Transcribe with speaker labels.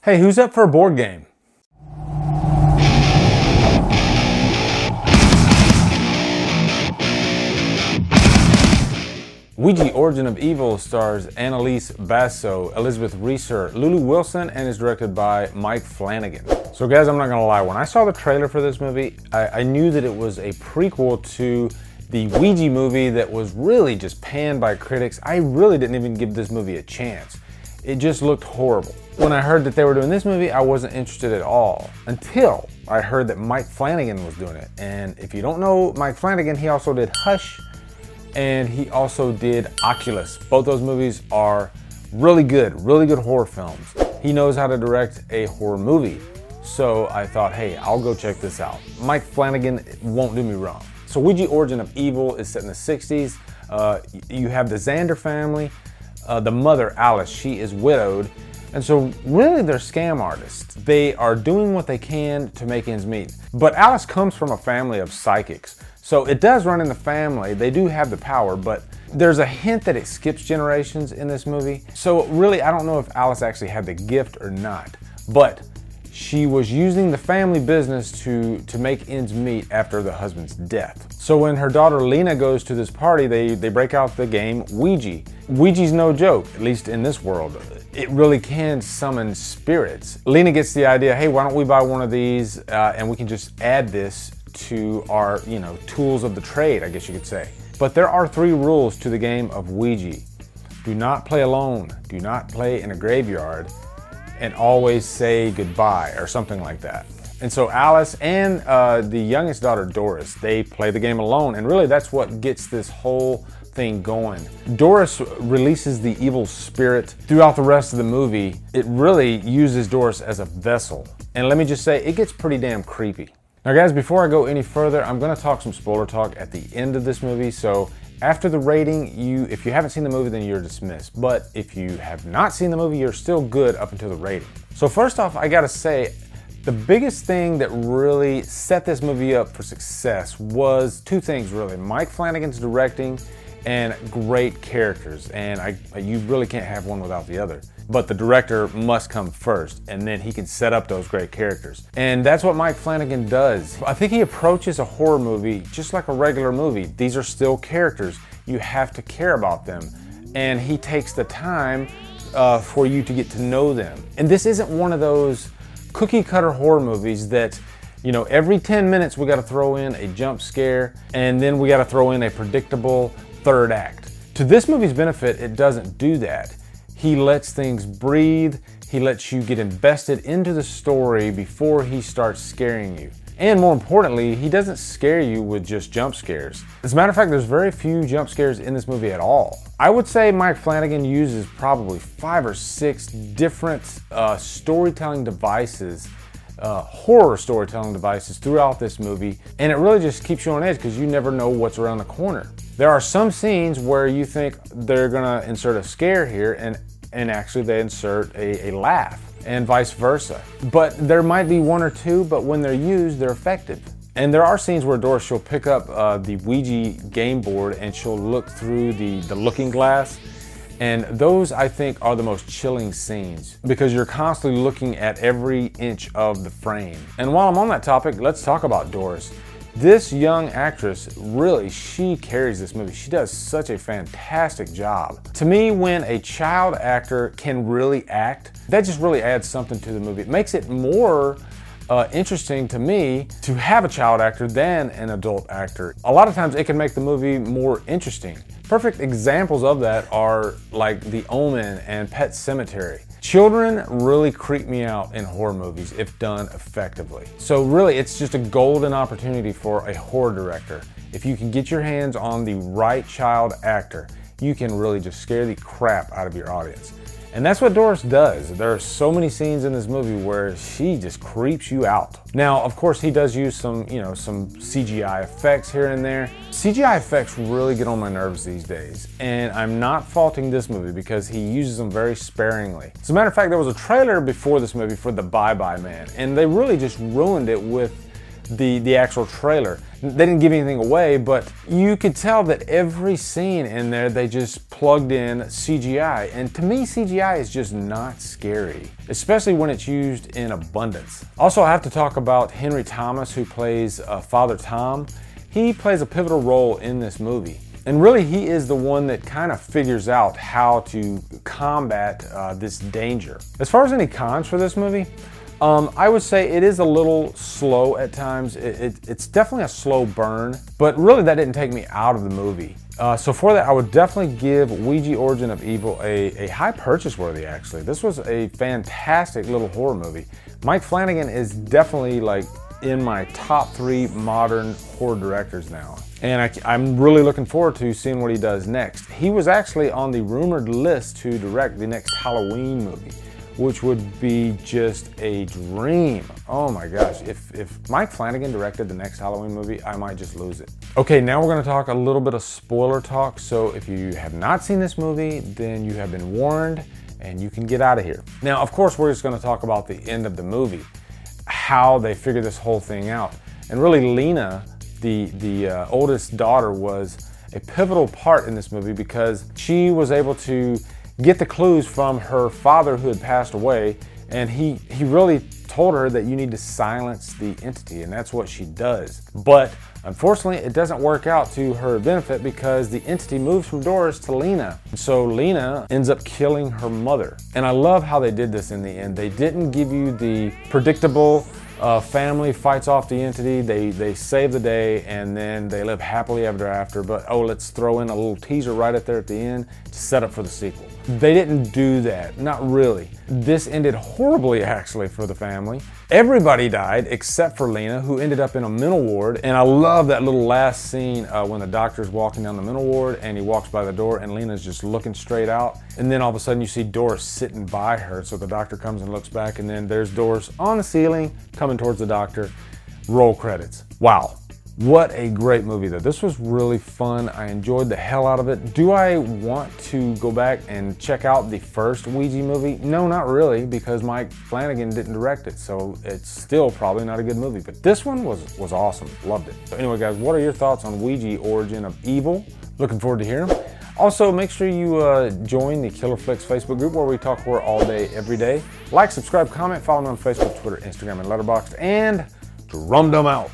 Speaker 1: Hey, who's up for a board game? Ouija Origin of Evil stars Annalise Basso, Elizabeth Reeser, Lulu Wilson, and is directed by Mike Flanagan. So guys, I'm not gonna lie, when I saw the trailer for this movie, I knew that it was a prequel to the Ouija movie that was really just panned by critics. I really didn't even give this movie a chance. It just looked horrible. When I heard that they were doing this movie, I wasn't interested at all until I heard that Mike Flanagan was doing it. And if you don't know Mike Flanagan, he also did Hush, and he also did Oculus. Both those movies are really good horror films. He knows how to direct a horror movie. So I thought, hey, I'll go check this out. Mike Flanagan won't do me wrong. So Ouija Origin of Evil is set in the 60s. You have the Xander family. The mother, Alice, she is widowed. And so really they're scam artists. They are doing what they can to make ends meet. But Alice comes from a family of psychics. So it does run in the family. They do have the power, but there's a hint that it skips generations in this movie. So really, I don't know if Alice actually had the gift or not, but she was using the family business to make ends meet after the husband's death. So when her daughter Lena goes to this party, they break out the game Ouija. Ouija's no joke, at least in this world. It really can summon spirits. Lena gets the idea, hey, why don't we buy one of these and we can just add this to our, tools of the trade, I guess you could say. But there are 3 rules to the game of Ouija. Do not play alone, do not play in a graveyard, and always say goodbye, or something like that. And so Alice and the youngest daughter, Doris, they play the game alone, and really that's what gets this whole thing going. Doris releases the evil spirit throughout the rest of the movie. It really uses Doris as a vessel. And let me just say, it gets pretty damn creepy. Now guys, before I go any further, I'm gonna talk some spoiler talk at the end of this movie, so after the rating, if you haven't seen the movie, then you're dismissed. But if you have not seen the movie, you're still good up until the rating. So first off, I gotta say, the biggest thing that really set this movie up for success was 2 things really. Mike Flanagan's directing and great characters, and you really can't have one without the other. But the director must come first, and then he can set up those great characters. And that's what Mike Flanagan does. I think he approaches a horror movie just like a regular movie. These are still characters. You have to care about them. And he takes the time for you to get to know them. And this isn't one of those cookie cutter horror movies that, every 10 minutes we gotta throw in a jump scare, and then we gotta throw in a predictable third act. To this movie's benefit, it doesn't do that. He lets things breathe. He lets you get invested into the story before he starts scaring you. And more importantly, he doesn't scare you with just jump scares. As a matter of fact, there's very few jump scares in this movie at all. I would say Mike Flanagan uses probably 5 or 6 different storytelling devices, horror storytelling devices throughout this movie, and it really just keeps you on edge because you never know what's around the corner. There are some scenes where you think they're gonna insert a scare here, and actually they insert a laugh, and vice versa. But there might be 1 or 2, but when they're used, they're effective. And there are scenes where Doris, she'll pick up the Ouija game board and she'll look through the looking glass. And those, I think, are the most chilling scenes because you're constantly looking at every inch of the frame. And while I'm on that topic, let's talk about Doris. This young actress, really, she carries this movie. She does such a fantastic job. To me, when a child actor can really act, that just really adds something to the movie. It makes it more interesting to me to have a child actor than an adult actor. A lot of times it can make the movie more interesting. Perfect examples of that are like The Omen and Pet Sematary. Children really creep me out in horror movies if done effectively. So really, it's just a golden opportunity for a horror director. If you can get your hands on the right child actor, you can really just scare the crap out of your audience. And that's what Doris does. There are so many scenes in this movie where she just creeps you out. Now, of course, he does use some CGI effects here and there. CGI effects really get on my nerves these days, and I'm not faulting this movie because he uses them very sparingly. As a matter of fact, there was a trailer before this movie for The Bye Bye Man, and they really just ruined it with the actual trailer. They didn't give anything away, but you could tell that every scene in there, they just plugged in CGI. And to me, CGI is just not scary, especially when it's used in abundance. Also, I have to talk about Henry Thomas, who plays Father Tom. He plays a pivotal role in this movie. And really, he is the one that kind of figures out how to combat this danger. As far as any cons for this movie, I would say it is a little slow at times. It's definitely a slow burn, but really that didn't take me out of the movie. So for that, I would definitely give Ouija Origin of Evil a high purchase worthy, actually. This was a fantastic little horror movie. Mike Flanagan is definitely like in my top 3 modern horror directors now. And I'm really looking forward to seeing what he does next. He was actually on the rumored list to direct the next Halloween movie, which would be just a dream. Oh my gosh, if Mike Flanagan directed the next Halloween movie, I might just lose it. Okay, now we're gonna talk a little bit of spoiler talk. So if you have not seen this movie, then you have been warned and you can get out of here. Now, of course, we're just gonna talk about the end of the movie, how they figure this whole thing out. And really, Lena, the oldest daughter, was a pivotal part in this movie because she was able to get the clues from her father who had passed away, and he really told her that you need to silence the entity, and that's what she does. But unfortunately, it doesn't work out to her benefit because the entity moves from Doris to Lena. So Lena ends up killing her mother. And I love how they did this in the end. They didn't give you the predictable family fights off the entity, they save the day, and then they live happily ever after. But oh, let's throw in a little teaser right at there at the end to set up for the sequel. They didn't do that, not really. This ended horribly, actually, for the family. Everybody died except for Lena, who ended up in a mental ward. And I love that little last scene when the doctor's walking down the mental ward and he walks by the door and Lena's just looking straight out. And then all of a sudden you see Doris sitting by her. So the doctor comes and looks back, and then there's Doris on the ceiling coming towards the doctor. Roll credits. Wow. What a great movie though. This was really fun. I enjoyed the hell out of it. Do I want to go back and check out the first Ouija movie? No, not really, because Mike Flanagan didn't direct it, so it's still probably not a good movie. But this one was awesome. Loved it. So anyway, guys, what are your thoughts on Ouija Origin of Evil? Looking forward to hearing them. Also, make sure you join the Killer Flicks Facebook group where we talk horror all day, every day. Like, subscribe, comment, follow me on Facebook, Twitter, Instagram, and Letterboxd, and Drumdum out.